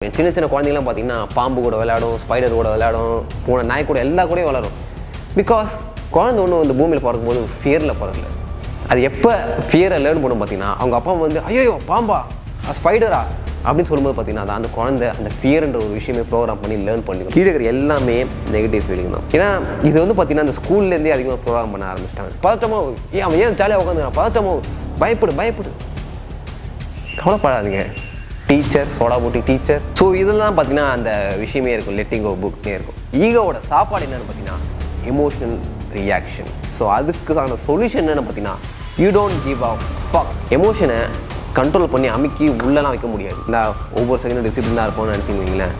சின்ன சின்ன குழந்தைங்களாம் பார்த்தீங்கன்னா பாம்பு கூட விளையாடும், ஸ்பைடர் கூட விளையாடும், பூனை நாய் கூட எல்லா கூடயும் விளையாடும். பிகாஸ் குழந்தை ஒன்று இந்த பூமியில் பிறக்கும்போது ஃபியரில் பிறக்கல. அது எப்போ ஃபியரை லேர்ன் பண்ணும் பார்த்தீங்கன்னா அவங்க அப்பா வந்து ஐயோ பாம்பா ஸ்பைடரா அப்படின்னு சொல்லும்போது பார்த்தீங்கன்னா அந்த குழந்தை அந்த ஃபியர்ன்ற ஒரு விஷயமே ப்ரோக்ராம் பண்ணி லேர்ன் பண்ணி கீழே இருக்கிற எல்லாமே நெகட்டிவ் ஃபீலிங் தான். ஏன்னா இது வந்து பார்த்தீங்கன்னா அந்த ஸ்கூல்லேருந்தே அதிகமாக ப்ரோக்ராம் பண்ண ஆரம்பிச்சிட்டாங்க. பதட்டமோ அவன் ஏன் ஜாலியாக உட்காந்துக்கிறான், பதட்டமோ பயப்படு கவலைப்படாதீங்க, டீச்சர் சோடா போட்டி டீச்சர். ஸோ இதெல்லாம் பார்த்தீங்கன்னா அந்த விஷயமே இருக்கும், லெட்டிங் கோ புக்னே இருக்கும். ஈகோவோட சாப்பாடு என்னென்னு பார்த்தீங்கன்னா எமோஷனல் ரியாக்ஷன். ஸோ அதுக்கான சொல்யூஷன் என்னென்னு பார்த்தீங்கன்னா you don't give up fuck. எமோஷனை கண்ட்ரோல் பண்ணி அமுக்கி உள்ளலாம் வைக்க முடியாது. நான் ஒவ்வொரு செகண்டும் டிசிப்ளினாக இருப்போம்னு நினச்சிங்களேன்,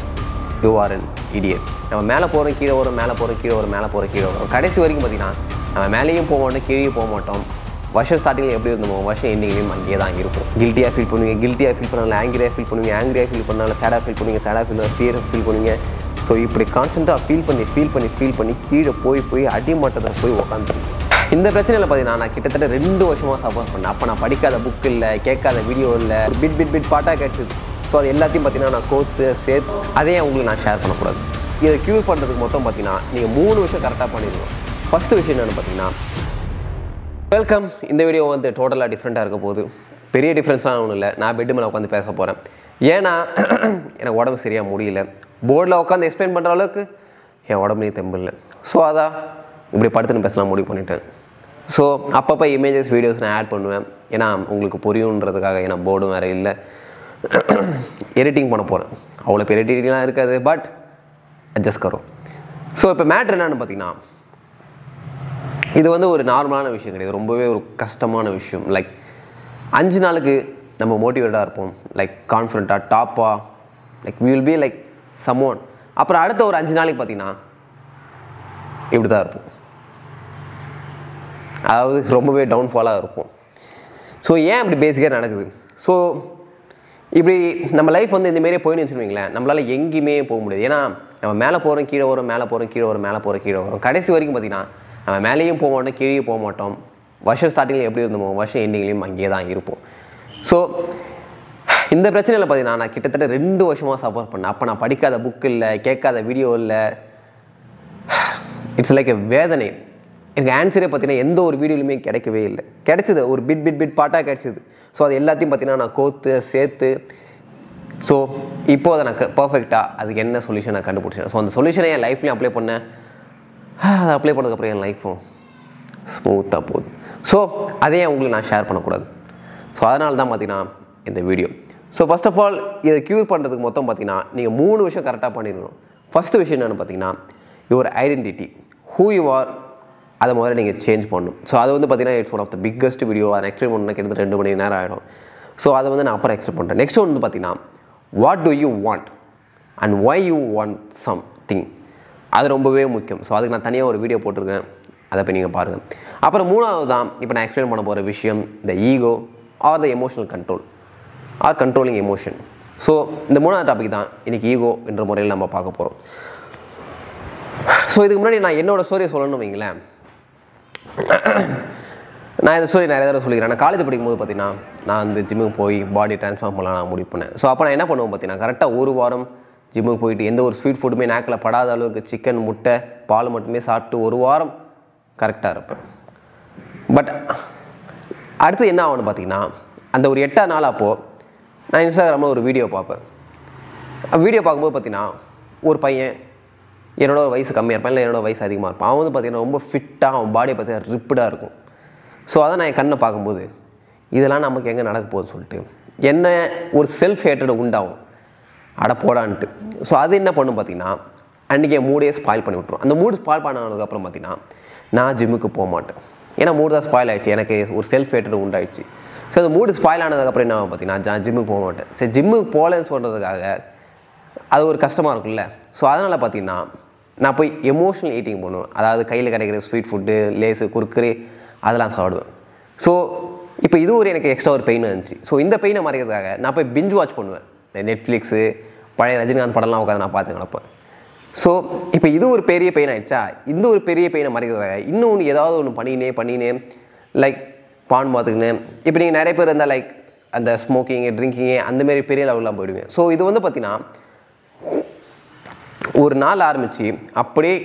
யூ ஆர் அன் இடியட். நம்ம மேலே போகிறோம் கீழே வரும், மேலே போகிறோம் கீழே வரும், மேலே போகிறோம் கீழே வரும். கடைசி வரைக்கும் பார்த்தீங்கன்னா நம்ம மேலேயும் போக மாட்டோம், கீழே போக மாட்டோம். வருஷம் ஸ்டார்டிங்கில் எப்படி இருந்தோமோ வருஷம் எண்டிங்லேயும் அங்கேயே தான் இருக்கும். கில்ட்டியாக ஃபீல் பண்ணுவீங்க, கில்ட்டியாக ஃபீல் பண்ணால ஆங்கிரியாக ஃபீல் பண்ணுவீங்க, ஆங்கிரியாக ஃபீல் பண்ணால சேடாக ஃபீல் பண்ணுவீங்க, சேடாக ஃபியராக ஃபீல் பண்ணுவீங்க. ஸோ இப்படி கான்ஸ்டண்ட்டாக ஃபீல் பண்ணி கீழே போய் அடிமட்டத்தை போய் உட்காந்துருக்கேன். இந்த பிரச்சனையில் பார்த்தீங்கன்னா நான் கிட்டத்தட்ட 2 வருஷமாக சப்போர்ட் பண்ணேன். அப்போ நான் படிக்காத புக் இல்லை, கேட்காத வீடியோ இல்லை, பிட் பாட்டாக கிடச்சிது. ஸோ அது எல்லாத்தையும் பார்த்தீங்கன்னா நான் சேர்த்து அதையே உங்களுக்கு நான் ஷேர் பண்ணக்கூடாது. இதை க்யூர் பண்ணுறதுக்கு மொத்தம் பார்த்தீங்கன்னா நீங்கள் 3 விஷயம் கரெக்டாக பண்ணிடுவோம். ஃபஸ்ட்டு விஷயம் என்னென்னு பார்த்தீங்கன்னா வெல்கம். இந்த வீடியோ வந்து டோட்டலாக டிஃப்ரெண்ட்டாக இருக்க போகுது. பெரிய டிஃப்ரென்ஸ்லாம் ஒன்றும் இல்லை. நான் பெட்டு மேலே உட்காந்து பேச போகிறேன். ஏன்னா எனக்கு உடம்பு சரியாக முடியல. போர்டில் உட்காந்து எக்ஸ்பிளைன் பண்ணுற அளவுக்கு என் உடம்புலேயும் தெம்பு இல்லை. ஸோ அதான் இப்படி படுத்துன்னு பேசலாம் முடிவு பண்ணிட்டேன். ஸோ அப்பப்போ இமேஜஸ் வீடியோஸ் நான் ஆட் பண்ணுவேன், ஏன்னா உங்களுக்கு புரியுன்றதுக்காக. ஏன்னா போர்டும் வேறு இல்லை, எடிட்டிங் பண்ண போகிறேன். அவ்வளோ பெரிய எடிட்டிங்லாம் இருக்காது, பட் அட்ஜஸ்ட் கரும். ஸோ இப்போ மேட்ரு என்னென்னு பார்த்தீங்கன்னா இது வந்து ஒரு நார்மலான விஷயம் கிடையாது, ரொம்பவே ஒரு கஷ்டமான விஷயம். லைக் 5 நாளுக்கு நம்ம மோட்டிவேட்டாக இருப்போம், லைக் கான்ஃபிடண்ட்டாக டாப்பாக, like we will be like someone. அப்புறம் அடுத்த ஒரு 5 நாளைக்கு பார்த்தீங்கன்னா இப்படி தான் இருப்போம், அதாவது ரொம்பவே டவுன்ஃபாலாக இருக்கும். ஸோ ஏன் இப்படி பேசிக்காக நடக்குது? ஸோ இப்படி நம்ம லைஃப் வந்து இந்தமாரியே போயின்னு வச்சுருவீங்களேன், நம்மளால் எங்கேயுமே போக முடியாது. ஏன்னா நம்ம மேலே போகிறோம் கீழே வரும், மேலே போகிறோம் கீழே வரும், மேலே போகிறோம் கீழே வரும். கடைசி வரைக்கும் பார்த்தீங்கன்னா நம்ம மேலேயும் போக மாட்டோம், கீழே போக மாட்டோம். வருஷம் ஸ்டார்டிங்கில் எப்படி இருந்தோமோ வருஷம் எண்டிங்லேயும் அங்கேயே தான் இருப்போம். ஸோ இந்த பிரச்சனையில் பார்த்தீங்கன்னா நான் கிட்டத்தட்ட 2 வருஷமாக சஃபர் பண்ணேன். அப்போ நான் படிக்காத புக் இல்லை, கேட்காத வீடியோ இல்லை. இட்ஸ் லைக் எ வேதனை. எனக்கு ஆன்சரே பார்த்தீங்கன்னா எந்த ஒரு வீடியோலையுமே கிடைக்கவே இல்லை. கிடைச்சிது ஒரு பிட் பாட்டாக கிடைச்சிது. ஸோ அது எல்லாத்தையும் பார்த்தீங்கன்னா நான் சேர்த்து ஸோ இப்போது அதை நான் பர்ஃபெக்டாக அதுக்கு என்ன சொல்யூஷன் நான் கண்டுபிடிச்சேன். ஸோ அந்த சொல்யூஷனை என் லைஃப்லேயும் அப்ளை பண்ணேன். அதை அப்ளை பண்ணதுக்கப்புறம் என் லைஃப்பும் ஸ்மூத்தாக போகுது. ஸோ அதையே உங்களுக்கு நான் ஷேர் பண்ணக்கூடாது. ஸோ அதனால தான் பார்த்தீங்கன்னா இந்த video. So first of all இதை க்யூர் பண்ணுறதுக்கு மொத்தம் பார்த்தீங்கன்னா நீங்கள் 3 விஷயம் கரெக்டாக பண்ணிடணும். ஃபஸ்ட்டு விஷயம் என்னென்னு பார்த்தீங்கன்னா your identity, who you are, அதை முதல்ல நீங்கள் சேஞ்ச் பண்ணணும். ஸோ அது வந்து பார்த்தீங்கன்னா it's one of the biggest video. அதை எக்ஸ்பிளைன் பண்ணால் கிட்டத்தட்ட 2 மணி நேரம் ஆகிடும். ஸோ அதை வந்து நான் அப்புறம் எக்ஸ்பிளைன் பண்ணுறேன். நெக்ஸ்ட் ஒன்று வந்து பார்த்தீங்கன்னா what to you want and why you want something, அது ரொம்பவே முக்கியம். ஸோ அதுக்கு நான் தனியாக ஒரு வீடியோ போட்டிருக்கேன், அதை போய் நீங்கள் பாருங்கள். அப்புறம் 3வது தான் இப்போ நான் எக்ஸ்பிளைன் பண்ண போகிற விஷயம், the ego or the emotional control or controlling emotion. So இந்த 3வது டாபிக் தான் இன்றைக்கி ஈகோ என்ற முறையில் நம்ம பார்க்க போகிறோம். ஸோ இதுக்கு முன்னாடி நான் என்னோடய ஸ்டோரியை சொல்லணும்னு வைங்களேன். நான் இந்த ஸ்டோரி நிறைய தடவை சொல்லிக்கிறேன். நான் காலேஜ் படிக்கும்போது பார்த்தீங்கன்னா நான் வந்து ஜிம்முக்கு போய் பாடி ட்ரான்ஸ்ஃபார்ம் பண்ணலாம் நான் முடிவு பண்ணேன். ஸோ அப்போ நான் என்ன பண்ணுவேன் பார்த்தீங்கன்னா கரெக்டாக 1 வாரம் ஜிம்முக்கு போயிட்டு எந்த ஒரு ஸ்வீட் ஃபுட்டுமே நாக்கில் படாத அளவுக்கு சிக்கன் முட்டை பால் மட்டுமே சாப்பிட்டு 1 வாரம் கரெக்டாக இருப்பேன். பட் அடுத்து என்ன ஆகும்னு பார்த்தீங்கன்னா அந்த ஒரு 8ஆவது நாள் அப்போது நான் இன்ஸ்டாகிராமில் ஒரு வீடியோ பார்ப்பேன். வீடியோ பார்க்கும்போது பார்த்தீங்கன்னா ஒரு பையன் என்னோட வயசு கம்மியாக இருப்பான், இல்லை என்னோட வயசு அதிகமாக இருப்பான். அவன் வந்து பார்த்தீங்கன்னா ரொம்ப ஃபிட்டாக, அவன் பாடியை பார்த்தீங்கன்னா ரிப்பிடாக இருக்கும். ஸோ அதை நான் என் கண்ணை பார்க்கும்போது இதெல்லாம் நமக்கு எங்கே நடக்க போகுதுன்னு சொல்லிட்டு என்ன ஒரு செல்ஃப் ஹேட்டட் உண்டாகும், அட போடான்ட்டு. ஸோ அது என்ன பண்ணும் பார்த்தீங்கன்னா அன்றைக்கி என் மூடே ஸ்பாயில் பண்ணி விட்டுரும். அந்த மூடு ஸ்பாயில் பண்ணதுக்கப்புறம் பார்த்தீங்கன்னா நான் ஜிம்முக்கு போக மாட்டேன். ஏன்னா மூடு தான் ஸ்பாயில் ஆகிடுச்சு, எனக்கு ஒரு செல்ஃப் ஹேட்டட் உண்டாயிடுச்சு. ஸோ அந்த மூடு ஸ்பாயில் ஆனதுக்கப்புறம் என்ன ஆகும் பார்த்தீங்கன்னா நான் ஜிம்முக்கு போக மாட்டேன். சரி ஜிம்முக்கு போகலன்னு சொல்கிறதுக்காக அது ஒரு கஷ்டமாக இருக்கும்ல. ஸோ அதனால் பார்த்தீங்கன்னா நான் போய் எமோஷனல் ஈட்டிங் பண்ணுவேன். அதாவது கையில் கிடைக்கிற ஸ்வீட் ஃபுட்டு, லேஸு, குறுக்குறே அதெல்லாம் சாப்பிடுவேன். ஸோ இப்போ இது ஒரு எனக்கு எக்ஸ்ட்ரா ஒரு பெயின் இருந்துச்சு. ஸோ இந்த பெயினை மறைக்கிறதுக்காக நான் போய் பிஞ்ச் வாட்ச் பண்ணுவேன். நெட்ஃப்ளிக்ஸு பழைய ரஜினிகாந்த் படம்லாம் உட்காந்து நான் பார்த்து கிடப்பேன். ஸோ இப்போ இது ஒரு பெரிய பெயின் ஆகிடுச்சா, இந்த ஒரு பெரிய பெயினை மறைக்கிறதுக்காக இன்னொன்று ஏதாவது ஒன்று பண்ணினே லைக் பான் பார்த்துக்கினேன். இப்போ நீங்கள் நிறைய பேர் இருந்தால் லைக் அந்த ஸ்மோக்கிங்கு, ட்ரிங்கிங்கு அந்தமாரி பெரிய லெவல்லாம் போயிடுவேன். ஸோ இது வந்து பார்த்தீங்கன்னா ஒரு நாள் ஆரம்பித்து அப்படியே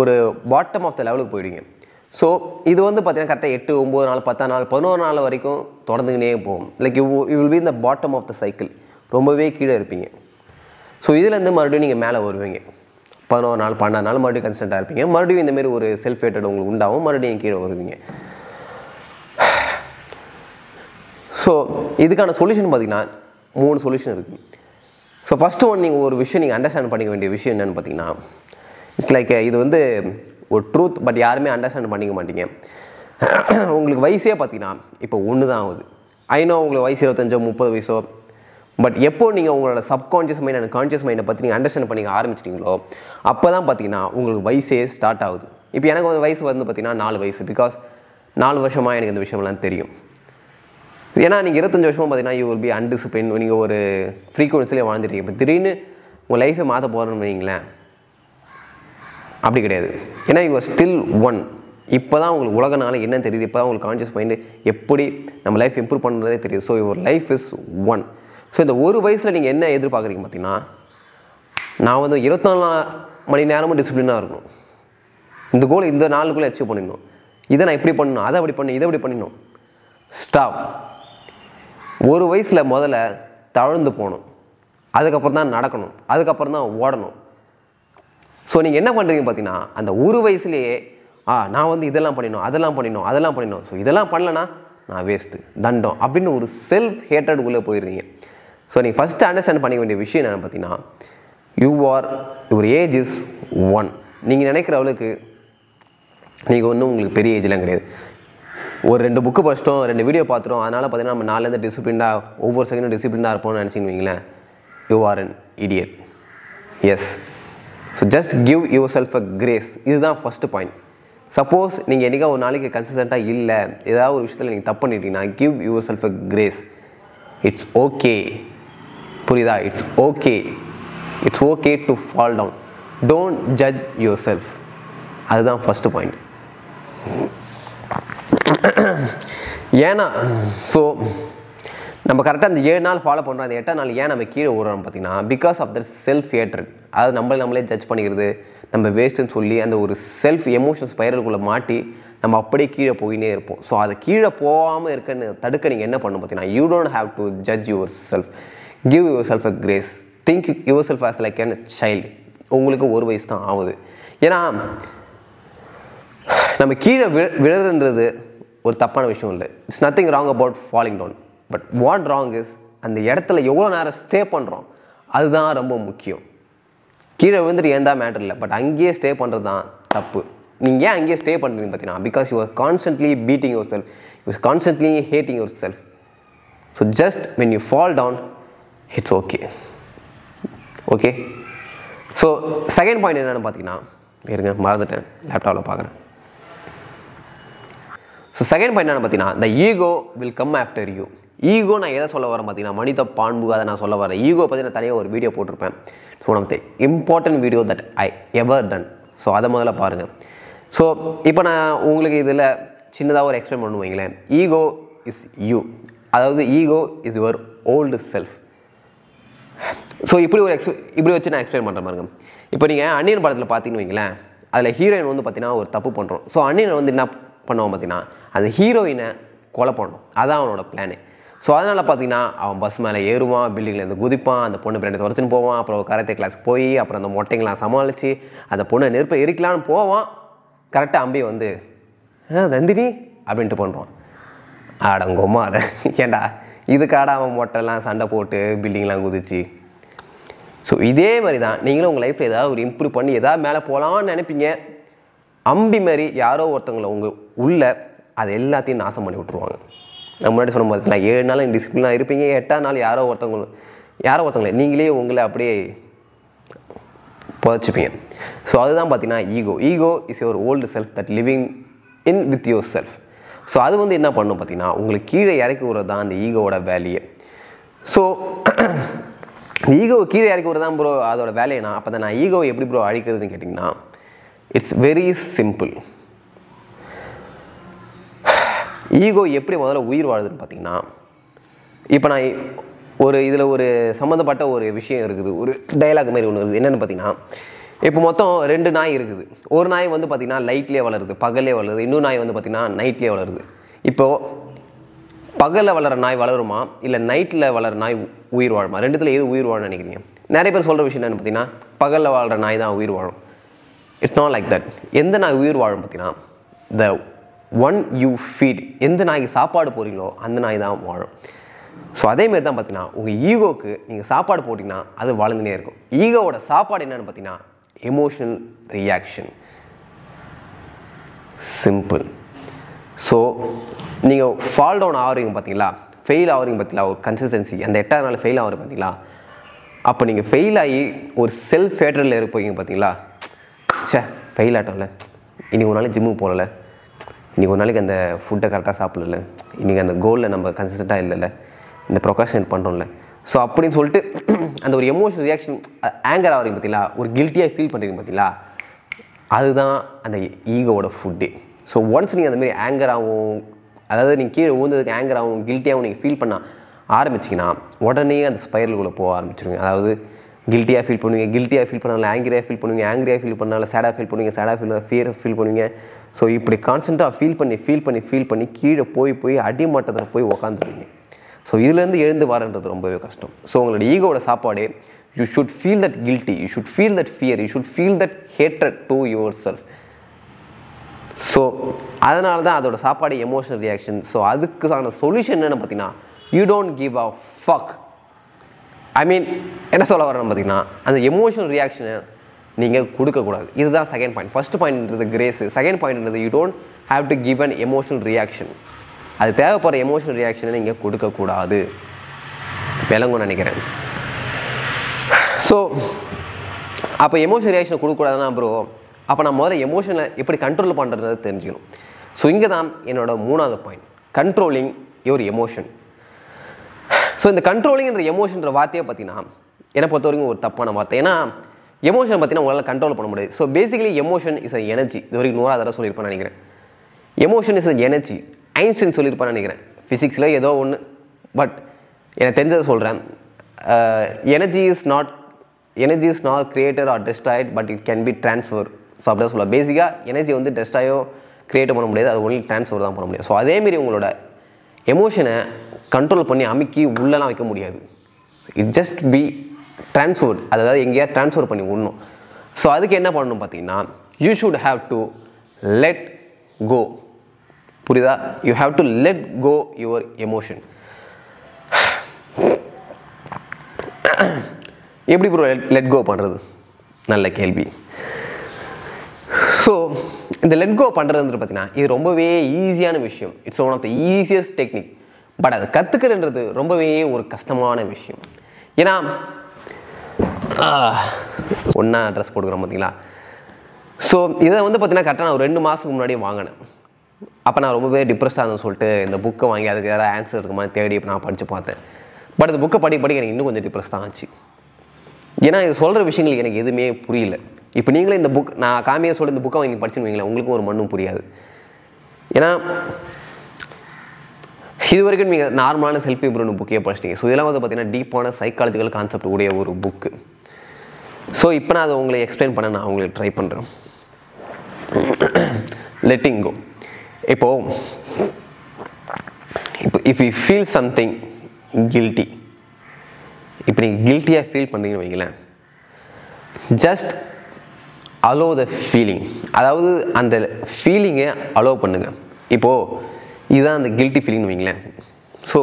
ஒரு பாட்டம் ஆஃப் த லெவலுக்கு போயிடுவீங்க. ஸோ இது வந்து பார்த்தீங்கன்னா கரெக்டாக 8, 9 நாள், 10 நாள், 11 நாள் வரைக்கும் தொடர்ந்துக்கினே போகும். லைக் யூ வில் பி இந்த பாட்டம் ஆஃப் த சைக்கிள், ரொம்பவே கீழே இருப்பீங்க. ஸோ இதுலேருந்து மறுபடியும் நீங்கள் மேலே வருவீங்க. 11 நாள், 12 நாள் மறுபடியும் கன்ஸ்டண்ட்டாக இருப்பீங்க. மறுபடியும் இந்தமாரி ஒரு செல்ஃப் ஹேட்டட் உங்களுக்கு உண்டாகும், மறுபடியும் கீழே வருவீங்க. ஸோ இதுக்கான சொல்யூஷன் பார்த்தீங்கன்னா 3 சொல்யூஷன் இருக்குது. ஸோ ஃபஸ்ட்டு ஒன், நீங்கள் ஒரு விஷயம் நீங்கள் அண்டர்ஸ்டாண்ட் பண்ணிக்க வேண்டிய விஷயம் என்னென்னு பார்த்தீங்கன்னா, இட்ஸ் லைக் இது வந்து ஒரு ட்ரூத், பட் யாருமே அண்டர்ஸ்டாண்ட் பண்ணிக்க மாட்டீங்க. உங்களுக்கு வயசே பார்த்தீங்கன்னா இப்போ ஒன்று தான் ஆகுது. ஐநோ உங்களுக்கு வயசு 25, 30 வயசோ, பட் எப்போ நீங்கள் உங்களோட சப்கான்ஷியஸ் மைண்ட் அண்ட் கான்ஷியஸ் மைண்டை பற்றி நீங்கள் அண்டர்ஸ்டாண்ட் பண்ணிக்க ஆரம்பிச்சிட்டிங்களோ அப்போ தான் பார்த்தீங்கன்னா உங்களுக்கு வயசே ஸ்டார்ட் ஆகுது. இப்போ எனக்கு வந்து வயசு வந்து பார்த்தீங்கன்னா 4 வயசு. பிகாஸ் 4 வருஷமாக எனக்கு இந்த விஷயம்லாம் தெரியும். ஏன்னா நீங்கள் 25 வருஷமாக பார்த்தீங்கன்னா யூ வில் பி அன்டிசிப்ளின். நீங்கள் ஒரு ஃப்ரீக்வன்சிலே வாழ்ந்துட்டீங்க. இப்போ திடீர்னு உங்கள் லைஃபை மாற்ற போகிறேன்னு வைங்களேன், அப்படி கிடையாது. ஏன்னா யூ ஆர் ஸ்டில் ஒன். இப்போ தான் உங்களுக்கு உலகனால என்ன தெரியுது, இப்போ தான் உங்களுக்கு கான்ஷியஸ் மைண்டு எப்படி நம்ம லைஃப் இம்ப்ரூவ் பண்ணுறதே தெரியுது. So your life is one. So இந்த ஒரு வயசில் நீங்கள் என்ன எதிர்பார்க்குறீங்க பார்த்தீங்கன்னா, நான் வந்து 24 மணி நேரமும் டிசிப்ளினாக இருக்கணும், இந்த கோல் இந்த நாளுக்குள்ளே அச்சீவ் பண்ணிடணும், இதை நான் இப்படி பண்ணணும், அதை அப்படி பண்ணணும், இதை அப்படி பண்ணிடணும். ஸ்டாப். ஒரு வயசில் முதல்ல தவழ்ந்து போகணும், அதுக்கப்புறம் தான் நடக்கணும், அதுக்கப்புறம் தான் ஓடணும். ஸோ நீங்கள் என்ன பண்ணுறீங்க பார்த்தீங்கன்னா, அந்த ஒரு வயசுலேயே நான் வந்து இதெல்லாம் பண்ணிடணும், அதெல்லாம் பண்ணிடணும், அதெல்லாம் பண்ணிடணும், ஸோ இதெல்லாம் பண்ணலன்னா நான் வேஸ்ட்டு, தண்டம் அப்படின்னு ஒரு செல்ஃப் ஹேட்டடுக்குள்ளே போயிடுறீங்க. ஸோ நீங்கள் ஃபஸ்ட்டு அண்டர்ஸ்டாண்ட் பண்ணிக்க வேண்டிய விஷயம் என்னென்னு பார்த்தீங்கன்னா, யுவர் ஏஜ் இஸ் 1. நீங்கள் நினைக்கிற அளவுக்கு நீங்கள் ஒன்றும் உங்களுக்கு பெரிய ஏஜ்லாம் கிடையாது. ஒரு 2 புக்கு படிச்சிட்டோம், 2 வீடியோ பார்த்துட்டோம், அதனால் பார்த்தீங்கன்னா நம்ம 4லேருந்து டிசிப்ளினாக ஒவ்வொரு செகண்டும் டிசிப்ளினாக இருப்போம்னு நினச்சின்னு வைங்களேன், you are an idiot. Yes. So just give your self a grace. இதுதான் ஃபஸ்ட்டு பாயிண்ட். சப்போஸ் நீங்கள் என்றைக்கா ஒரு நாளைக்கு கன்சிஸ்டண்ட்டாக இல்லை, ஏதாவது ஒரு விஷயத்தில் நீங்கள் தப்பு பண்ணிட்டீங்கன்னா, give your self a grace. It's okay. புரியுதா? It's okay. It's okay to fall down. Don't judge yourself. அதுதான் ஃபஸ்ட்டு பாயிண்ட். ஏன்னா ஸோ நம்ம கரெக்டாக அந்த 7 நாள் ஃபாலோ பண்ணுறோம், அந்த 8ஆம் நாள் ஏன் நம்ம கீழே ஓடுறோம் பார்த்தீங்கன்னா, because of that self hatred. அது நம்மளே ஜட்ஜ் பண்ணிக்கிறது, நம்ம வேஸ்ட்டுன்னு சொல்லி அந்த ஒரு செல்ஃப் எமோஷன் ஸ்பைரலுக்குள்ளே மாட்டி நம்ம அப்படியே கீழே போயினே இருப்போம். ஸோ அதை கீழே போகாமல் இருக்கன்னு தடுக்க நீங்கள் என்ன பண்ணணும் பார்த்தீங்கன்னா, you don't have to judge your self. Give your self a grace. Think your self as like an child. உங்களுக்கு 1 வயசு தான் ஆகுது. ஏன்னா நம்ம கீழே விழுறதுன்றது ஒரு தப்பான விஷயம் இல்லை. It's nothing wrong about falling down. But what wrong is, அந்த இடத்துல எவ்வளோ நேரம் ஸ்டே பண்ணுறோம் அதுதான் ரொம்ப முக்கியம். கீழே விழுந்துட்டு ஏன் தான் மேட்டர் இல்லை, பட் அங்கேயே ஸ்டே பண்ணுறது தான் தப்பு. நீங்கள் ஏன் அங்கேயே ஸ்டே பண்ணுறீங்க பார்த்தீங்கன்னா, because you are constantly beating your self, you are constantly hating your self. So just when you fall down, it's okay. Okay. So second point என்னென்னு பார்த்தீங்கன்னா, இருங்க மறந்துட்டேன், லேப்டாப்பில் பார்க்குறேன். ஸோ செகண்ட் பாயிண்ட் என்னென்னு பார்த்தீங்கன்னா, the ego will come after you. Ego நான் எதை சொல்ல வரேன் பார்த்தீங்கன்னா, மனித பான்பு, அதை நான் சொல்ல வரேன். ஈகோ பற்றி நான் தனியாக ஒரு வீடியோ போட்டிருப்பேன். So one of the important video that I ever done. So அதை முதல்ல பாருங்கள். ஸோ இப்போ நான் உங்களுக்கு இதில் சின்னதாக ஒரு எக்ஸ்பிளைன் பண்ணுவீங்களேன். ஈகோ இஸ் யூ, அதாவது ego is your old self. So இப்படி வச்சு நான் எக்ஸ்பிளைன் பண்ணுற பாருங்க. இப்போ நீங்கள் அன்னியன் படத்தில் பார்த்தீங்கன்னு வைங்களேன், அதில் ஹீரோயின் வந்து பார்த்தீங்கன்னா ஒரு தப்பு பண்ணுறோம். ஸோ அன்னியன் வந்து என்ன பண்ணுவான் பார்த்தீங்கன்னா, அந்த ஹீரோயினை கொலை பண்ணணும், அதான் அவனோட பிளானு. ஸோ அதனால் பார்த்தீங்கன்னா அவன் பஸ் மேலே ஏறுவான், பில்டிங்லேருந்து குதிப்பான், அந்த பொண்ணு பின்னாடி துரத்துன்னு போவான், அப்புறம் கராத்தே கிளாஸுக்கு போய் அப்புறம் அந்த மொட்டைங்களாம் சமாளித்து அந்த பொண்ணை நெருப்பை எரிக்கலான்னு போவான். கரெக்டாக அம்பி வந்து நந்தினி அப்படின்ட்டு பண்ணுவான். ஆடங்கோமா அதை ஏண்டா இதுக்காட அவன் மொட்டைலாம் சண்டை போட்டு பில்டிங்லாம் குதிச்சு. ஸோ இதே மாதிரி தான் நீங்களும் உங்கள் லைஃப்பில் ஏதாவது ஒரு இம்ப்ரூவ் பண்ணி ஏதாவது மேலே போகலான்னு நினைப்பீங்க. அம்பி மாதிரி யாரோ ஒருத்தவங்களை உங்கள் உள்ள அதை எல்லாத்தையும் நாசம் பண்ணி விட்ருவாங்க. நான் முன்னாடி சொன்ன பார்த்தீங்களா, 7 நாள் டிசிப்ளினாக இருப்பீங்க, 8ஆம் நாள் யாரோ ஒருத்தவங்களை நீங்களே உங்களை அப்படியே புதைச்சிப்பீங்க. ஸோ அதுதான் பார்த்தீங்கன்னா ego is your old self that living in with your self. So அது வந்து என்ன பண்ணணும் பார்த்தீங்கன்னா, உங்களுக்கு கீழே இறக்கி விடுறது தான் அந்த ஈகோவோட வேலையை. ஸோ ஈகோவை கீழே இறக்கி விடுறது தான் ப்ரோ அதோட வேலையை. அப்போ தான் நான் ஈகோவை எப்படி ப்ரோ அழிக்கிறதுன்னு கேட்டிங்கன்னா, இட்ஸ் வெரி சிம்பிள். ஈகோ எப்படி முதல்ல உயிர் வாழுதுன்னு பார்த்தீங்கன்னா, இப்போ நான் இதில் ஒரு சம்மந்தப்பட்ட ஒரு விஷயம் இருக்குது, ஒரு டைலாக் மாதிரி ஒன்று இருக்குது. என்னென்னு பார்த்தீங்கன்னா, இப்போ மொத்தம் 2 நாய் இருக்குது. ஒரு நாய் வந்து பார்த்திங்கன்னா லைட்லேயே வளருது, பகல்லே வளருது. இன்னொரு நாய் வந்து பார்த்திங்கன்னா நைட்லேயே வளருது. இப்போது பகலில் வளர நாய் வளருமா இல்லை நைட்டில் வளர நாய் உயிர் வாழுமா? ரெண்டுத்தில் எது உயிர் வாழும்னு நினைக்கிறீங்க? நிறைய பேர் சொல்கிற விஷயம் என்னென்னு பார்த்தீங்கன்னா பகலில் வாழ்கிற நாய் தான் உயிர் வாழும். It's not like that. எந்த நாய் உயிர் வாழும் பார்த்தீங்கன்னா த ஒன் யூ ஃபீட். எந்த நாய்க்கு சாப்பாடு போடுறீங்களோ அந்த நாய் தான் வாழும். ஸோ அதேமாரி தான் பார்த்தீங்கன்னா உங்கள் ஈகோக்கு நீங்கள் சாப்பாடு போட்டிங்கன்னா அது வளர்ந்துனே இருக்கும். ஈகோவோட சாப்பாடு என்னென்னு பார்த்தீங்கன்னா எமோஷனல் ரியாக்ஷன். சிம்பிள். ஸோ நீங்கள் ஃபால் டவுன் ஆகிறீங்க பார்த்தீங்களா, ஃபெயில் ஆகிறீங்க பார்த்தீங்களா, ஒரு கன்சிஸ்டன்சி அந்த 8ஆவது நாள் ஃபெயில் ஆகிற பார்த்தீங்களா, அப்போ நீங்கள் ஃபெயில் ஆகி ஒரு செல்ஃப் ஹேட்ரடில் இருப்பீங்க பார்த்தீங்களா, ஃபெயில் ஆட்டோம்ல, இன்றைக்கி ஒரு நாளைக்கு ஜிம்முக்கு போகல, இன்றைக்கி ஒரு நாளைக்கு அந்த ஃபுட்டை கரெக்டாக சாப்பிடல, இன்றைக்கி அந்த கோலில் நம்ம கன்சிஸ்டண்ட்டாக இல்லைல்ல, இந்த ப்ரொகாஷனேட் பண்ணுறோம்ல. ஸோ அப்படின்னு சொல்லிட்டு அந்த ஒரு எமோஷனல் ரியாக்ஷன், ஆங்கர் ஆகிறீங்க பார்த்தீங்களா, ஒரு கில்ட்டியாக ஃபீல் பண்ணுறீங்க பார்த்தீங்களா, அதுதான் அந்த ஈகோவோட ஃபுட்டு. ஸோ ஒன்ஸ் நீங்கள் அந்தமாரி ஆங்கர் ஆகும், அதாவது நீங்கள் கீழே ஊந்ததுக்கு ஆங்கர் ஆகும், கில்ட்டியாகவும் நீங்கள் ஃபீல் பண்ண ஆரம்பிச்சிங்கன்னா உடனே அந்த ஸ்பைரலுக்குள்ளே போக ஆரம்பிச்சிருங்க. அதாவது கில்ட்டியாக ஃபீல் பண்ணுவீங்க, கில்ட்டியாக ஃபீல் பண்ணால ஆங்கிரியாக ஃபீல் பண்ணுவீங்க, ஆங்கிரியாக ஃபீல் பண்ணால சேடாக ஃபீல் பண்ணுவீங்க, சேடாக ஃபியராக ஃபீல் பண்ணுவீங்க. ஸோ இப்படி கான்ஸ்டண்ட்டாக ஃபீல் பண்ணி கீழே போய் அடிமட்டத்தில் போய் உக்காந்துருவீங்க. ஸோ இதுலேருந்து எழுந்து வரன்றது ரொம்பவே கஷ்டம். ஸோ உங்களோட ஈகோவோட சாப்பாடு you should feel that guilty, you should feel that fear, you should feel that hatred to your self. So அதனால தான் அதோட சாப்பாடு எமோஷனல் ரியாக்ஷன். ஸோ அதுக்கான சொல்யூஷன் என்னென்னு பார்த்தீங்கன்னா you don't give a fuck. I mean என்ன சொல்ல வரேன்னு பார்த்தீங்கன்னா அந்த எமோஷனல் ரியாக்ஷனை நீங்கள் கொடுக்கக்கூடாது. இதுதான் செகண்ட் பாயிண்ட். ஃபர்ஸ்ட் பாயிண்ட்ன்றது கிரேஸு, செகண்ட் பாயிண்ட்ன்றது you don't have to give an emotional reaction. அது தேவைப்படுற எமோஷனல் ரியாக்ஷனை நீங்கள் கொடுக்கக்கூடாது. விளங்கும்னு நினைக்கிறேன். ஸோ அப்போ எமோஷனல் ரியாக்ஷனை கொடுக்கக்கூடாதுன்னா அப்புறம் அப்போ நான் முதல்ல எமோஷனை எப்படி கண்ட்ரோல் பண்ணுறது தெரிஞ்சுக்கணும். ஸோ இங்கே தான் என்னோட 3வது point, controlling your emotion. So இந்த கண்ட்ரோலிங்ன்ற எமோஷன்ற வார்த்தையை பார்த்தீங்கன்னா என்னை பொறுத்த வரைக்கும் ஒரு தப்பான வார்த்தை. ஏன்னா எமோஷன் பார்த்தீங்கன்னா உங்களால் கண்ட்ரோல் பண்ண முடியாது. So basically emotion is a energy. இது வரைக்கும் 100வது தடவை சொல்லியிருப்பேன்னு நினைக்கிறேன். Emotion is a energy. Einstein சொல்லியிருப்பான்னு நினைக்கிறேன் ஃபிசிக்ஸில் ஏதோ ஒன்று. பட் எனக்கு தெரிஞ்சதை சொல்கிறேன். Energy is not created or destroyed but it can be transfer. So அப்படி தான் சொல்லலாம். பேசிக்காக எனர்ஜி வந்து டெஸ்ட்ராயோ கிரியேட் பண்ண முடியாது, அது ஒன்லி ட்ரான்ஸ்ஃபர் தான் பண்ண முடியாது. ஸோ அதேமாரி உங்களோட எமோஷனை கண்ட்ரோல் பண்ணி அமுக்கி உள்ளலாம் வைக்க முடியாது. It just be transferred. அதாவது எங்கேயா ட்ரான்ஸ்ஃபர் பண்ணி விடணும். ஸோ அதுக்கு என்ன பண்ணணும் பார்த்தீங்கன்னா you should have to let go. புரியுதா? You have to let go your emotion. எப்படி ப்ரோ லெட் கோ பண்ணுறது? நல்ல கேள்வி. ஸோ இந்த லெட் கோ பண்ணுறதுன்றது பார்த்தீங்கன்னா இது ரொம்பவே ஈஸியான விஷயம். It's one of the easiest technique. But அதை கற்றுக்கிறன்றது ரொம்பவே ஒரு கஷ்டமான விஷயம். ஏன்னா ஒன்றா ட்ரெஸ் போட்டுக்கிறோம் பார்த்தீங்களா. ஸோ இதை வந்து பார்த்தீங்கன்னா கரெக்டாக நான் ஒரு 2 மாதத்துக்கு முன்னாடியே வாங்கினேன். அப்போ நான் ரொம்பவே டிப்ரெஸ்டாக இருந்தேன்னு சொல்லிட்டு இந்த புக்கை வாங்கி அதுக்கு ஏதாவது ஆன்சர் இருக்குமான்னு தேடி இப்போ நான் படித்து பார்த்தேன். பட் இந்த புக்கை படிக்க எனக்கு இன்னும் கொஞ்சம் டிப்ரெஸ் தான் ஆச்சு. ஏன்னா இது சொல்கிற விஷயங்களுக்கு எனக்கு எதுவுமே புரியல. இப்போ நீங்களே இந்த புக் நான் காமியாக சொல்ல இந்த புக்கை வாங்கி படிச்சுன்னு வைங்களேன், உங்களுக்கும் ஒரு மண்ணும் புரியாது. ஏன்னா இது வரைக்கும் நீங்கள் நார்மலான செல்ஃப் இம்ப்ரூவ்மெண்ட் புக்கே படிச்சிட்டீங்க. ஸோ இதெல்லாம் வந்து பார்த்தீங்கன்னா டீப்பான சைக்காலஜிக்கல் கான்செப்ட் உடைய ஒரு புக்கு. ஸோ இப்போ நான் அதை உங்களுக்கு எக்ஸ்பிளைன் பண்ண நான் உங்களுக்கு ட்ரை பண்ணுறேன். Letting go. இப்போ if you feel something guilty, இப்போ நீங்கள் கில்ட்டியாக ஃபீல் பண்ணுறீங்கன்னு வைங்களேன், ஜஸ்ட் அலோ த ஃபீலிங். அதாவது அந்த ஃபீலிங்கை அலோவ் பண்ணுங்கள். இப்போது இதுதான் அந்த கில்ட்டி ஃபீலிங்னு வைங்களேன். ஸோ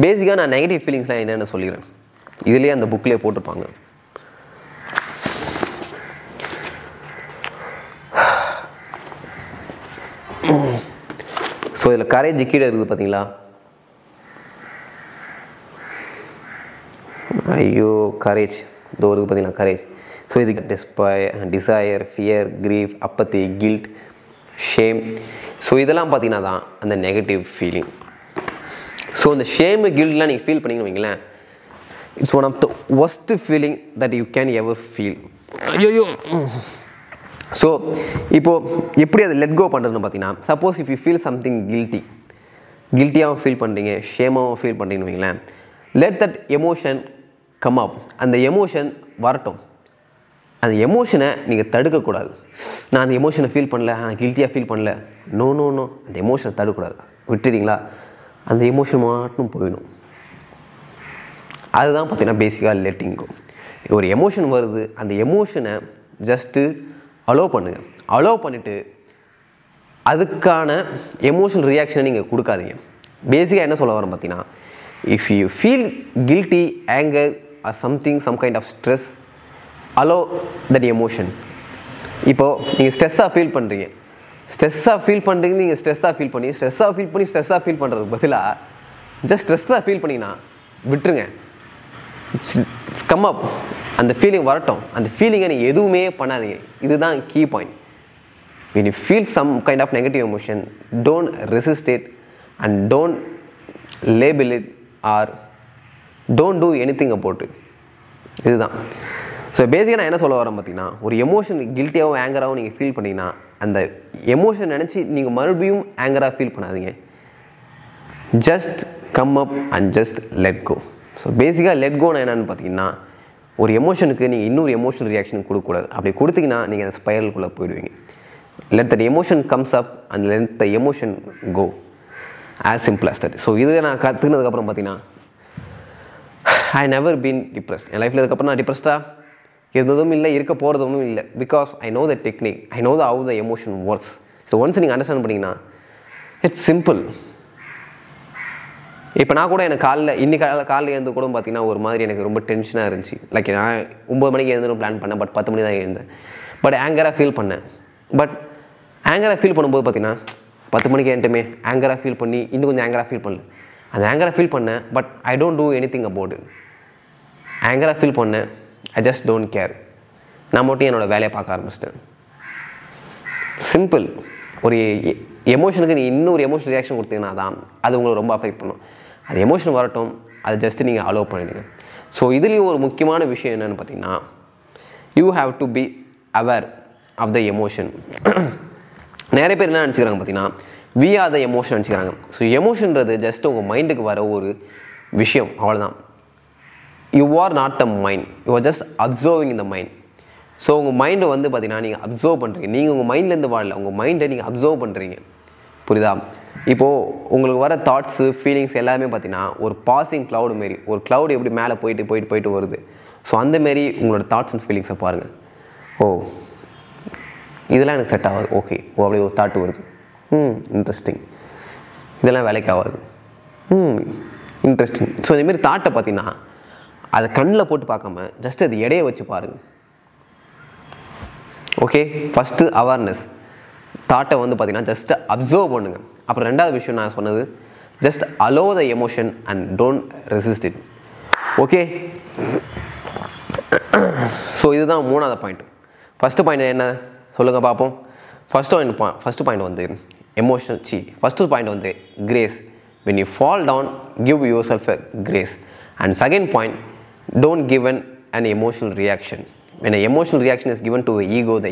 பேசிக்காக நான் நெகட்டிவ் ஃபீலிங்ஸ்லாம் என்னென்னு சொல்லிடுறேன். இதுலேயே அந்த புக்லேயே போட்டிருப்பாங்க. ஸோ இதில் கரேஜ் கீழே இருக்குது பார்த்தீங்களா? ஐயோ கரேஜ் இதோ இருக்குது பார்த்தீங்களா, கரேஜ். ஸோ இதுக்கு desire, fear, grief, apathy, guilt, shame. So இதெல்லாம் பார்த்தீங்கன்னா தான் அந்த நெகட்டிவ் ஃபீலிங். ஸோ இந்த ஷேமு கில்ட்லாம் நீங்கள் ஃபீல் பண்ணிங்கன்னு வைங்களேன், it's one of the worst feeling that you can ever feel. ஐயோ. ஸோ இப்போது எப்படி அதை லெட் கோ பண்ணுறதுன்னு பார்த்தீங்கன்னா, suppose if you feel something கில்ட்டியாகவும் ஃபீல் பண்ணுறீங்க, ஷேமாகவும் ஃபீல் பண்ணுறீங்கன்னு வைங்களேன், let that emotion come up. அந்த எமோஷன் வரட்டும். அந்த எமோஷனை நீங்கள் தடுக்கக்கூடாது. நான் அந்த எமோஷனை ஃபீல் பண்ணல, நான் கில்ட்டியாக ஃபீல் பண்ணல, நோ நோ நோ, அந்த எமோஷனை தடுக்கக்கூடாது. விட்டுறீங்களா, அந்த எமோஷன் மட்டும் போயிடும். அதுதான் பார்த்தீங்கன்னா பேசிக்காக லெட்டிங் கோ. ஒரு எமோஷன் வருது, அந்த எமோஷனை ஜஸ்ட்டு அலோவ் பண்ணுங்கள். அலோவ் பண்ணிவிட்டு அதுக்கான எமோஷனல் ரியாக்ஷனை நீங்கள் கொடுக்காதீங்க. பேசிக்காக என்ன சொல்ல வரேன் பார்த்தீங்கன்னா, if you feel guilty, anger or something, some kind of stress, allow that emotion. இப்போது நீங்கள் ஸ்ட்ரெஸ்ஸாக ஃபீல் பண்ணுறீங்க, நீங்கள் ஸ்ட்ரெஸ்ஸாக ஃபீல் பண்ணுறதுக்கு பதிலாக ஜஸ்ட் ஸ்ட்ரெஸ்ஸாக ஃபீல் பண்ணிங்கன்னா விட்டுருங்க. கம் அப், அந்த ஃபீலிங் வரட்டும். அந்த ஃபீலிங்கை நீங்கள் எதுவுமே பண்ணாதீங்க. இதுதான் key point. when you feel some kind of negative emotion, don't resist it and don't label it or don't do anything about it. இதுதான். ஸோ பேசிக்காக நான் என்ன சொல்ல வரேன் பார்த்தீங்கன்னா, ஒரு எமோஷன் கில்ட்டியாகவும் ஆங்கராகவும் நீங்கள் ஃபீல் பண்ணிங்கன்னா அந்த எமோஷன் நினச்சி நீங்கள் மறுபடியும் ஆங்கராக ஃபீல் பண்ணாதீங்க. Just come up and just let go. So பேசிக்காக லெட் கோன்னு என்னென்னு பார்த்தீங்கன்னா, ஒரு எமோஷனுக்கு நீங்கள் இன்னொரு எமோஷனல் ரியாக்ஷன் கொடுக்கக்கூடாது. அப்படி கொடுத்தீங்கன்னா நீங்கள் அந்த ஸ்பைரலுக்குள்ளே போயிடுவீங்க. let that emotion comes up and let the emotion go, as simple as that. So இது நான் கற்றுனதுக்கப்புறம் பார்த்தீங்கன்னா, I never been depressed. என் லைஃப்பில் இதுக்கப்புறம் நான் டிப்ரெஸ்டாக இருந்ததும் இல்லை, இருக்க போகிறதும் இல்லை. Because I no the technique, I know the how the emotion works. So once நீங்கள் அண்டர்ஸ்டாண்ட் பண்ணிங்கன்னா இட்ஸ் சிம்பிள். இப்போ நான் கூட எனக்கு காலையில் எழுந்து கூட பார்த்தீங்கன்னா ஒரு மாதிரி எனக்கு ரொம்ப டென்ஷனாக இருந்துச்சு. லைக் நான் 9 மணிக்கு எழுந்துடும் பிளான் பண்ணேன், பட் 10 மணி தான் எழுந்தேன். பட் ஆங்கராக ஃபீல் பண்ணேன். பட் ஆங்கராக ஃபீல் பண்ணும்போது பார்த்தீங்கன்னா 10 மணிக்கு ஏன்ட்டுமே ஆங்கராக ஃபீல் பண்ணி இன்னும் கொஞ்சம் ஆங்கராக ஃபீல் பண்ணல. அந்த ஆங்கராக ஃபீல் பண்ணேன், but I don't do anything about it. ஆங்கராக ஃபீல் பண்ணேன், ஐ ஜஸ்ட் டோன்ட் கேர். நான் மட்டும் என்னோடய வேலையை பார்க்க ஆரம்பிச்சிட்டேன். சிம்பிள். ஒரு எமோஷனுக்கு நீங்கள் இன்னொரு எமோஷனல் ரியாக்ஷன் கொடுத்தீங்கன்னா தான் அது உங்களுக்கு ரொம்ப அஃபெக்ட் பண்ணும். அது எமோஷன் வரட்டும், அது ஜஸ்ட்டு நீங்கள் அலோவ் பண்ணிடுங்க. ஸோ இதுலேயும் ஒரு முக்கியமான விஷயம் என்னென்னு பார்த்தீங்கன்னா, you have to be aware of the emotion. நிறைய பேர் என்ன நினச்சிக்கிறாங்க பார்த்தீங்கன்னா, வி ஆர் த எமோஷன் நினச்சிக்கிறாங்க. ஸோ எமோஷன்றது ஜஸ்ட் உங்கள் மைண்டுக்கு வர ஒரு விஷயம், அவ்வளோதான். You are not the mind, you are just observing in the mind. So உங்கள் மைண்டை வந்து பார்த்தீங்கன்னா நீங்கள் அப்சர்வ் பண்ணுறீங்க. நீங்கள் உங்கள் மைண்ட்லேருந்து வாழல, உங்கள் மைண்டை நீங்கள் அப்சர்வ் பண்ணுறீங்க. புரியுதா? இப்போது உங்களுக்கு வர தாட்ஸு, ஃபீலிங்ஸ் எல்லாமே பார்த்தீங்கன்னா ஒரு பாசிங் க்ளவுடு மாரி. ஒரு க்ளவுடு எப்படி மேலே போயிட்டு வருது. ஸோ அந்தமாரி உங்களோட தாட்ஸ் அண்ட் ஃபீலிங்ஸை பாருங்கள். ஓ இதெல்லாம் எனக்கு செட் ஆகாது, ஓகே. ஓ அப்படி ஒரு தாட் வருது, இன்ட்ரெஸ்டிங். இதெல்லாம் வேலைக்கு ஆகாது, இன்ட்ரெஸ்டிங். ஸோ இதேமாரி தாட்டை பார்த்தீங்கன்னா அதை கண்ணில் போட்டு பார்க்காம ஜஸ்ட் அது எடையை வச்சு பாருங்கள். Okay, first awareness. தாட்டை வந்து பார்த்தீங்கன்னா ஜஸ்ட்டு அப்சர்வ் பண்ணுங்கள். அப்புறம் ரெண்டாவது விஷயம் நான் சொன்னது, just allow the emotion and don't resist it. Okay, so இதுதான் 3வது பாயிண்ட். ஃபஸ்ட்டு பாயிண்ட் என்ன சொல்லுங்கள் பார்ப்போம். ஃபஸ்ட்டு பாயிண்ட் வந்து எமோஷனல் ஃபஸ்ட்டு பாயிண்ட் வந்து grace. when you fall down, give yourself a grace. And second point, don't give an emotional reaction. When an emotional reaction is given to the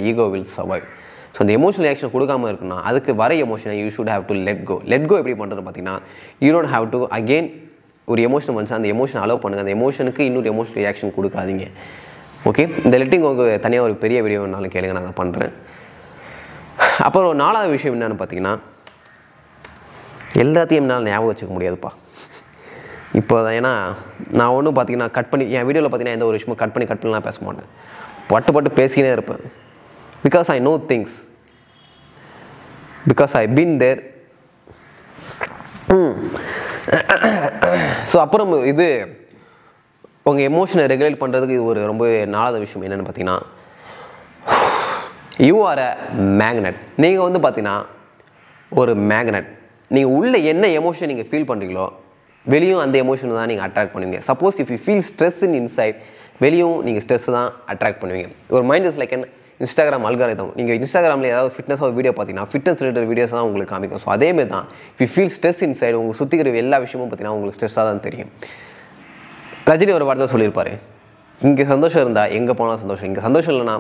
ego will survive. So அந்த emotional reaction கொடுக்காமல் இருக்குன்னா அதுக்கு வர எமோஷனை you should have to let go. Let go எப்படி பண்ணுறது பார்த்தீங்கன்னா, you don't have to again ஒரு எமோஷன் வந்துச்சு அந்த எமோஷன் அலோவ் பண்ணுங்கள். அந்த எமோஷனுக்கு இன்னொரு எமோஷனல் ரியாக்ஷன் கொடுக்காதீங்க. ஓகே, இந்த லெட்டிங் உங்களுக்கு தனியாக ஒரு பெரிய வீடியோனாலும் கேளுங்க, நான் அதை பண்ணுறேன். அப்புறம் 4வது விஷயம் என்னென்னு பார்த்தீங்கன்னா, எல்லாத்தையும் என்னால் ஞாபகம் வச்சுக்க முடியாதுப்பா இப்போ தான். ஏன்னா நான் ஒன்றும் பார்த்தீங்கன்னா கட் பண்ணி என் வீடியோவில் பார்த்தீங்கன்னா எந்த ஒரு விஷயமும் கட் பண்ணிலாம் பேச மாட்டேன். பட்டு பேசிக்கினே இருப்பேன். Because I know things, because I been there. So அப்புறம் இது உங்கள் எமோஷனை ரெகுலேட் பண்ணுறதுக்கு இது ஒரு ரொம்ப 4வது விஷயம் என்னென்னு பார்த்தீங்கன்னா, யூ ஆர் அ மேக்னெட். நீங்கள் வந்து பார்த்தீங்கன்னா ஒரு மேக்னெட். நீங்கள் உள்ள என்ன எமோஷன் நீங்கள் ஃபீல் பண்ணுறீங்களோ வெளியும் அந்த எமோஷனை தான் நீங்கள் அட்ராக்ட் பண்ணுவீங்க. Suppose if you feel stress in inside, வெளியும் நீங்கள் ஸ்ட்ரெஸ் தான் அட்ராக்ட் பண்ணுவீங்க. ஒரு mind is like Instagram algorithm. நீங்கள் இன்ஸ்டாகிராமில் ஏதாவது ஃபிட்னஸாக வீடியோ பார்த்தீங்கன்னா ஃபிட்னஸ் ரிலேட்டட் வீடியோஸ் தான் உங்களுக்கு காமிக்கும். ஸோ அதேமாதிரி தான் if you feel stress inside, உங்களுக்கு சுற்றிக்கிற எல்லா விஷயமும் பார்த்தீங்கன்னா உங்களுக்கு ஸ்ட்ரெஸ்ஸாக தான் தெரியும். ரஜினி ஒரு வார்த்தை சொல்லியிருப்பார், இங்கே சந்தோஷம் இருந்தால் எங்கே போனாலும் சந்தோஷம், இங்கே சந்தோஷம் இல்லைனா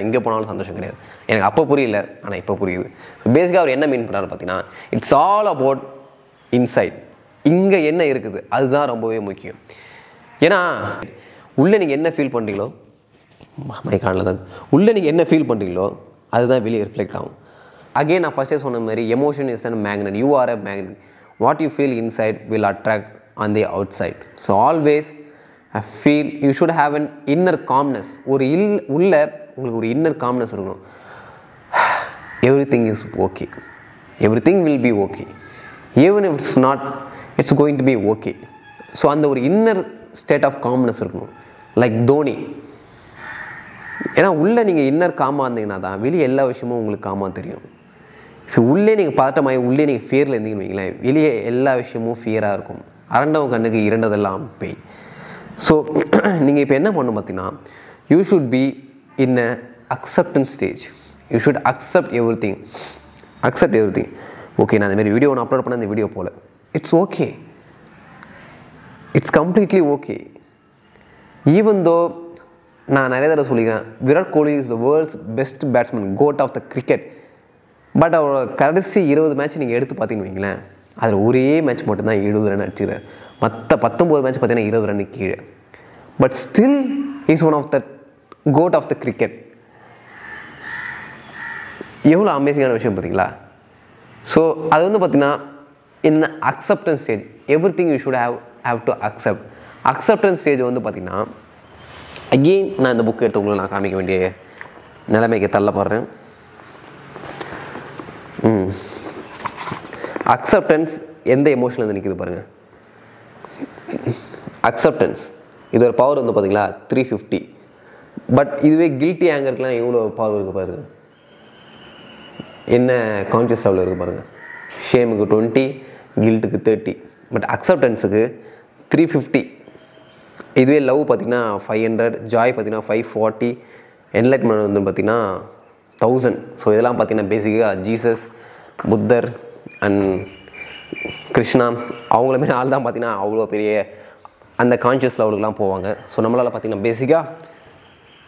எங்கே போனாலும் சந்தோஷம் கிடையாது. எனக்கு அப்போ புரியல, ஆனால் இப்போ புரியுது. ஸோ பேசிக்காக அவர் என்ன மீன் பண்ணுறாரு பார்த்தீங்கன்னா, இட்ஸ் ஆல் அபவுட் இன்சைட். இங்கே என்ன இருக்குது அதுதான் ரொம்பவே முக்கியம். ஏன்னா உள்ளே நீங்கள் என்ன ஃபீல் பண்ணுறீங்களோ மைக்கானில் தான் உள்ளே நீங்கள் என்ன ஃபீல் பண்ணுறீங்களோ அதுதான் வெளியே ரிஃப்ளெக்ட் ஆகும். அகெயின் நான் ஃபஸ்ட்டே சொன்ன மாதிரி emotion is and magnet. You are a magnet. What you feel inside will attract on the outside. So always I feel you should have an inner calmness. ஒரு உள்ள உங்களுக்கு ஒரு இன்னர் காம்னஸ் இருக்கணும். Everything is okay, everything will be okay, even if it's not, it's going to be okay. So அந்த ஒரு inner state of calmness இருக்கணும். Like Dhoni. ஏன்னா உள்ளே நீங்கள் இன்னர் காமாக இருந்தீங்கன்னா தான் வெளியே எல்லா விஷயமும் உங்களுக்கு காமாக தெரியும். உள்ளே நீங்கள் பதட்டமாகி உள்ளே நீங்கள் ஃபியரில் இருந்தீங்கன்னு வைங்களேன், வெளியே எல்லா விஷயமும் ஃபியராக இருக்கும். அரண்டவன் கண்ணுக்கு இரண்டதெல்லாம் பேய். ஸோ நீங்கள் இப்போ என்ன பண்ணணும் பார்த்தீங்கன்னா, you should be in a acceptance stage. You should accept everything. Accept everything. Okay, நான் இந்தமாரி வீடியோ ஒன்று அப்லோட் பண்ண இந்த வீடியோ போல், it's okay, it's completely okay. Even though நான் நிறைய தடவை சொல்லிக்கிறேன், Virat Kohli is the world's best batsman, goat of the cricket. But அவரோட கடைசி 20 மேட்ச் நீங்கள் எடுத்து பார்த்தீங்கன்னு வைங்களேன், அதில் ஒரே மேட்ச் மட்டும்தான் 70 ரன் அடிச்சுக்கிறார். மற்ற 19 மேட்ச் பார்த்தீங்கன்னா 20 ரன் கீழே. But still is one of the goat of the cricket. எவ்வளோ அமேசிங்கான விஷயம் பார்த்தீங்களா? ஸோ அது வந்து பார்த்தீங்கன்னா in acceptance stage everything you should have to accept. Acceptance stage வந்து பார்த்தீங்கன்னா அகெயின் நான் இந்த புக் எடுத்து உங்களை நான் காமிக்க வேண்டிய நிலைமைக்கு தள்ளப்படுறேன். அக்செப்டன்ஸ் எந்த எமோஷனில் வந்து நிற்கிது பாருங்கள். அக்செப்டன்ஸ் இது ஒரு பவர் வந்து பார்த்தீங்களா 350. பட் இதுவே கில்ட்டி ஆங்கருக்குலாம் எவ்வளோ பவர் இருக்குது பாருங்கள். என்ன கான்ஷியஸ் லெவலில் இருக்குது பாருங்கள். ஷேமுக்கு 20, கில்ட்டுக்கு 30. பட் அக்செப்டன்ஸுக்கு 350. இதுவே லவ் பார்த்திங்கன்னா 500, ஜாய் பார்த்திங்கன்னா 540, என்லைட்மெண்ட் வந்து பார்த்திங்கன்னா 1000. ஸோ இதெல்லாம் பார்த்திங்கன்னா பேசிக்காக ஜீசஸ், புத்தர் அண்ட் கிருஷ்ணா அவங்கள மாரி ஆள் தான் பார்த்திங்கன்னா அவ்வளோ பெரிய அந்த கான்ஷியஸ் லெவலுக்குலாம் போவாங்க. ஸோ நம்மளால் பார்த்திங்கன்னா பேசிக்காக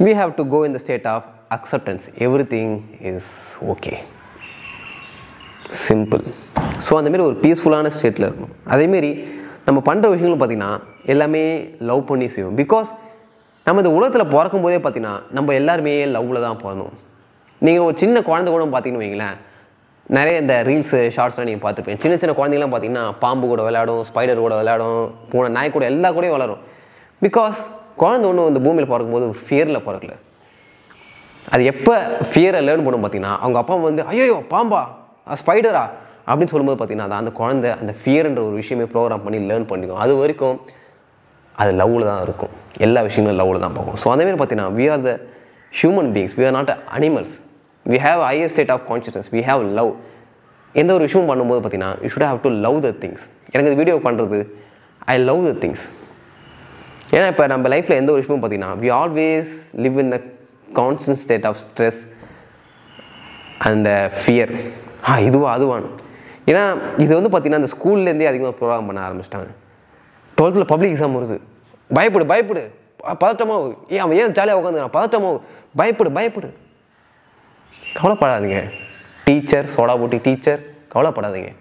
we have to go in the state of acceptance. Everything is okay. Simple. So அந்தமாரி ஒரு பீஸ்ஃபுல்லான ஸ்டேட்டில் இருக்கும். அதேமாரி நம்ம பண்ணுற விஷயங்களும் பார்த்திங்கன்னா எல்லாமே லவ் பண்ணி செய்வோம். பிகாஸ் நம்ம இந்த உலகத்தில் பிறக்கும் போதே பார்த்திங்கன்னா நம்ம எல்லாருமே லவ்வில் தான் பிறந்தோம். நீங்கள் ஒரு சின்ன குழந்தை கூட பார்த்திங்கன்னு வைங்களேன், நிறைய இந்த ரீல்ஸு ஷார்ட்ஸ்லாம் நீங்கள் பார்த்துருப்பேன். சின்ன சின்ன குழந்தைங்களாம் பார்த்திங்கன்னா பாம்பு கூட விளையாடும், ஸ்பைடர் கூட விளையாடும், பூனை நாய் கூட எல்லா கூடயும் விளையாடும். பிகாஸ் குழந்தை ஒன்று இந்த பூமியில் பிறக்கும்போது ஃபியரில் பிறக்கல. அது எப்போ ஃபியரை லேர்ன் பண்ணும் பார்த்திங்கன்னா அவங்க அப்பா வந்து ஐயோ பாம்பா ஸ்பைடரா அப்படின்னு சொல்லும்போது பார்த்திங்கன்னா அந்த குழந்தை அந்த ஃபியர்ன்ற ஒரு விஷயமே ப்ரோக்ராம் பண்ணி லேர்ன் பண்ணிக்கும். அது வரைக்கும் அது லவ்வில் தான் இருக்கும். எல்லா விஷயங்களும் லவ்வில் தான் போகும். ஸோ அதேமாதிரி பார்த்திங்கன்னா we are the human beings, we are not animals, we have a higher state of consciousness, we have love. எந்த ஒரு விஷயம் பண்ணும்போது பார்த்திங்கன்னா you should have to love the things. எனக்கு இந்த வீடியோ பண்ணுறது I love the things. ஏன்னா இப்போ நம்ம லைஃப்பில் எந்த ஒரு விஷயமும் பார்த்திங்கன்னா we always live in a constant state of stress and fear. அதுவான். ஏன்னா இது வந்து பார்த்திங்கன்னா அந்த ஸ்கூல்லேருந்தே அதிகமாக ப்ரோக்ராம் பண்ண ஆரம்பிச்சிட்டாங்க. 12th பப்ளிக் எக்ஸாம் வருது, பயப்படு பதட்டமாவு, அவன் ஏன் ஜாலியாக உட்காந்துக்கிறான், பதட்டமாவு, பயப்படு. கவலைப்படாதீங்க. டீச்சர் சோடா போட்டி டீச்சர் கவலைப்படாதீங்க,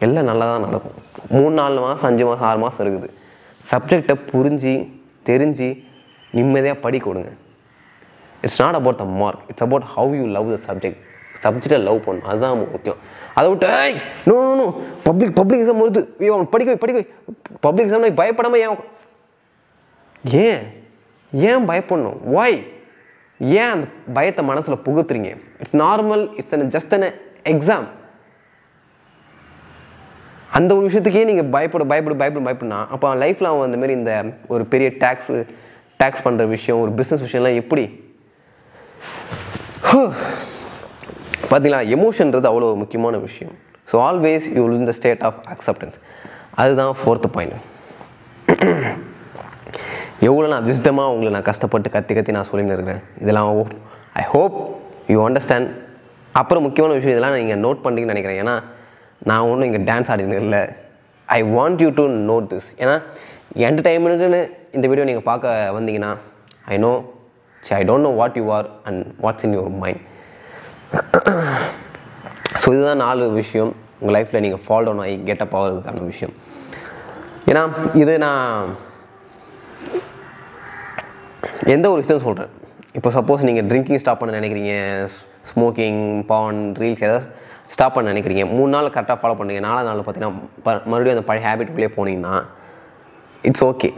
எல்லாம் நல்லா தான் நடக்கும். 3-4 மாதம் 5 மாதம் 6 மாதம் இருக்குது. சப்ஜெக்டை புரிஞ்சு தெரிஞ்சு நிம்மதியாக படிக்க கொடுங்க. It's not about the mark, it's about how you love the subject. சப்ஜெக்டை லவ் பண்ணணும், அதுதான் முக்கியம். அதை விட்டு நோ பப்ளிக் எக்ஸாம் வருது, படிக்க பப்ளிக் எக்ஸாம் பயப்படாமல் ஏன் பயப்படணும்? வாய் ஏன் அந்த பயத்தை மனசில் புகுத்துறீங்க? It's normal, it's just an exam. அந்த ஒரு விஷயத்துக்கே நீங்கள் பயப்படனா அப்போ லைஃப்பில் அவன் அந்தமாரி இந்த ஒரு பெரிய டேக்ஸ் பண்ணுற விஷயம், ஒரு பிஸ்னஸ் விஷயம்லாம் எப்படி பார்த்தீங்களா? எமோஷன்றது அவ்வளோ முக்கியமான விஷயம். So always you will in the state of acceptance. அதுதான் 4th பாயிண்ட். எவ்வளோ நான் விஸ்டமாக உங்களை நான் கஷ்டப்பட்டு கத்தி நான் சொல்லின்னு இருக்கிறேன். இதெல்லாம் ஐ ஹோப் யூ அண்டர்ஸ்டாண்ட். அப்புறம் முக்கியமான விஷயம் இதெல்லாம் நீங்கள் நோட் பண்ணுறீங்கன்னு நினைக்கிறேன். ஏன்னா நான் ஒன்றும் இங்கே டான்ஸ் ஆடினு இல்லை. I want you to note this. ஏன்னா என்டர்டைன்மெண்ட்டுன்னு இந்த வீடியோ நீங்கள் பார்க்க வந்தீங்கன்னா I don't know what you are and what's in your mind. So இதுதான் 4 விஷயம் உங்கள் லைஃப்பில் நீங்கள் ஃபால் டவுன் ஆகி கெட்டப் ஆகிறதுக்கான விஷயம். ஏன்னா இது நான் எந்த ஒரு விஷயம் சொல்கிறேன், இப்போ சப்போஸ் நீங்கள் ட்ரிங்கிங் ஸ்டாப் பண்ண நினைக்கிறீங்க, ஸ்மோக்கிங், பான், ரீல்ஸ் ஏதாவது ஸ்டாப் பண்ண நினைக்கிறீங்க, 3 நாள் கரெக்டாக ஃபாலோ பண்ணுறீங்க, 4 நாள் பார்த்தீங்கன்னா மறுபடியும் அந்த பழைய ஹேபிட்டுக்குள்ளே போனீங்கன்னா it's okay.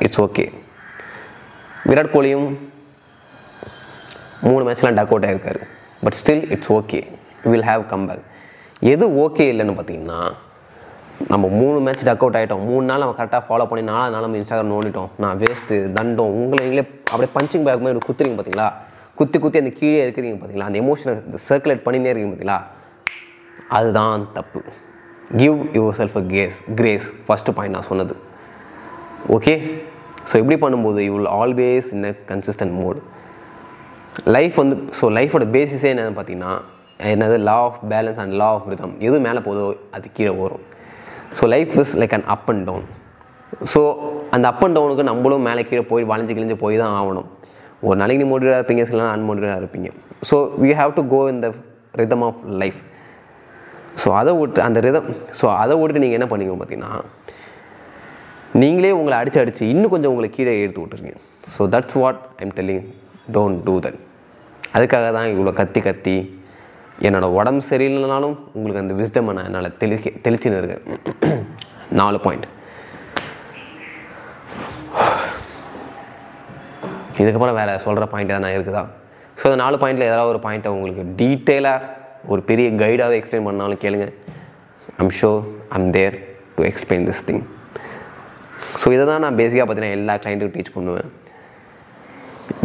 It's okay. Virat கோலியும் 3 மேட்ச்லாம் டக் அவுட் ஆகிருக்காரு. But still it's okay, will have come back. எது ஓகே இல்லைன்னு பார்த்தீங்கன்னா, நம்ம 3 மேட்ச் டக் அவுட் ஆகிட்டோம், 3 நாள் நம்ம கரெக்டாக ஃபாலோ பண்ணி 4 நாள் நம்ம இன்ஸ்டாகிராம் நோண்டிட்டோம், நான் வேஸ்ட்டு தண்டம், உங்களை நீங்களே அப்படியே பஞ்சிங் பேக் மாதிரி குத்துறீங்க பார்த்தீங்களா, குத்தி அந்த கீழே இருக்கிறீங்க பார்த்தீங்களா, அந்த எமோஷனை சர்க்குலேட் பண்ணினே இருக்கீங்க பார்த்தீங்களா, அதுதான் தப்பு. Give your self a grace first point நான் சொன்னது. ஓகே, ஸோ இப்படி பண்ணும்போது you will always in a consistent mode. Life லைஃபோட பேசிஸே என்னென்னு பார்த்தீங்கன்னா என்னது, law of balance and law of rhythm. எது மேலே போதோ அது கீழே வரும். So life is like and up and down. So அந்த அப் அண்ட் டவுனுக்கு நம்மளும் மேலே கீழே போய் வளைஞ்சு கிழிஞ்சு போய் தான் ஆகணும். ஒரு நாளைக்கு நீ மோட்டிவேட்டாக இருப்பீங்க, சில நாள் அன்மோட்டிவேட்டாக இருப்பீங்க. So we have to go in the rhythm of life. So அதை விட்டு நீங்கள் என்ன பண்ணீங்க பார்த்தீங்கன்னா, நீங்களே உங்களை அடித்து இன்னும் கொஞ்சம் உங்களை கீழே எடுத்து விட்டுருங்க. So that's what I'm telling, don't do that. அதுக்காக தான் இவ்வளோ கத்தி என்னோடய உடம்பு சரியில்லைனாலும் உங்களுக்கு அந்த விஸ்டமை நான் என்னால் தெளிச்சுன்னு இருக்கேன். 4 பாயிண்ட். இதுக்கப்புறம் வேறு சொல்கிற பாயிண்ட் எதனா இருக்குதா? ஸோ அந்த 4 பாயிண்டில் ஏதாவது ஒரு பாயிண்ட்டை உங்களுக்கு டீட்டெயிலாக ஒரு பெரிய கைடாகவே எக்ஸ்பிளைன் பண்ணாலும் கேளுங்க. I'm sure I'm there to explain this thing. So இதை தான் நான் பேசிக்காக பார்த்தீங்கன்னா எல்லா கிளைண்ட்டுக்கும் டீச் பண்ணுவேன்.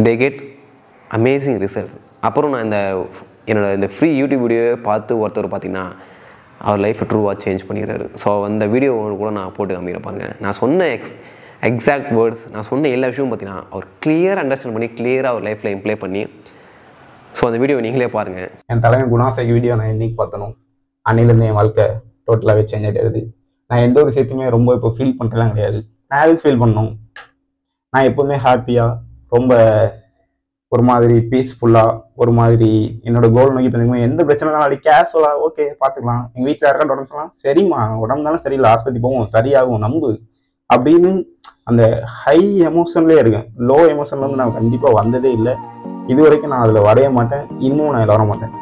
They get amazing results. அப்புறம் நான் இந்த ஃப்ரீ யூடியூப் வீடியோவே பார்த்து ஒருத்தர் பார்த்தீங்கன்னா அவர் லைஃப்பை ட்ரூவாக சேஞ்ச் பண்ணிடுறாரு. ஸோ அந்த வீடியோ கூட நான் போட்டு காமிக்கிறேன் பாருங்கள். நான் சொன்ன எக்ஸாக்ட் வேர்ட்ஸ், நான் சொன்ன எல்லா விஷயமும் பார்த்தீங்கன்னா அவர் கிளியராக அண்டர்ஸ்டாண்ட் பண்ணி கிளியராக அவர் லைஃப்பில் இம்ப்ளை பண்ணி. ஸோ அந்த வீடியோ நீங்களே பாருங்கள். என் தலைவன் குணாசைக்கு வீடியோ நான் இன்னைக்கு பார்த்தணும், அன்னிலேருந்து என் வாழ்க்கை டோட்டலாகவே சேஞ்ச் ஆகிடுது. நான் எந்த ஒரு விஷயத்தையுமே ரொம்ப இப்போ ஃபீல் பண்ணுறதுலாம் கிடையாது. நான் எதுக்கு ஃபீல் பண்ணணும்? நான் எப்போவுமே ஹாப்பியாக, ரொம்ப ஒரு மாதிரி பீஸ்ஃபுல்லாக, ஒரு மாதிரி என்னோட கோல் நோக்கி பண்ணிக்கும்போது எந்த பிரச்சனை தான் அப்படி கேஷுவலாக ஓகே பார்த்துக்கலாம். எங்கள் வீட்டில் யாருக்காட்டு உடம்பு சொல்லலாம், சரிம்மா உடம்பு தானே சரியில்லை, ஆஸ்பத்திரி போவோம், சரியாகும், நம்பு அப்படின்னு அந்த ஹை எமோஷன்லேயே இருக்கேன். லோ எமோஷன்லேருந்து நான் கண்டிப்பாக வந்ததே இல்லை. இது வரைக்கும் நான் அதில் வரைய மாட்டேன், இன்னும் நான் இதில் வர மாட்டேன்.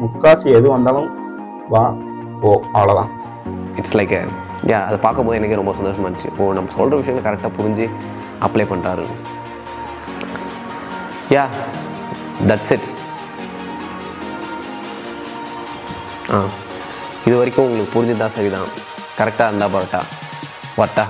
முக்காசி எது வந்தாலும் வா ஓ அவ்வளோதான். இட்ஸ் லைக் அதை பார்க்கும்போது எனக்கு ரொம்ப சந்தோஷமாக இருந்துச்சு. ஓ நம்ம சொல்கிற விஷயங்களை கரெக்டாக புரிஞ்சு அப்ளை பண்ணுறாரு. That's it. இது வரைக்கும் உங்களுக்கு புரிஞ்சுதான் சரிதான், கரெக்டாக இருந்தால் பரட்டா வட்டா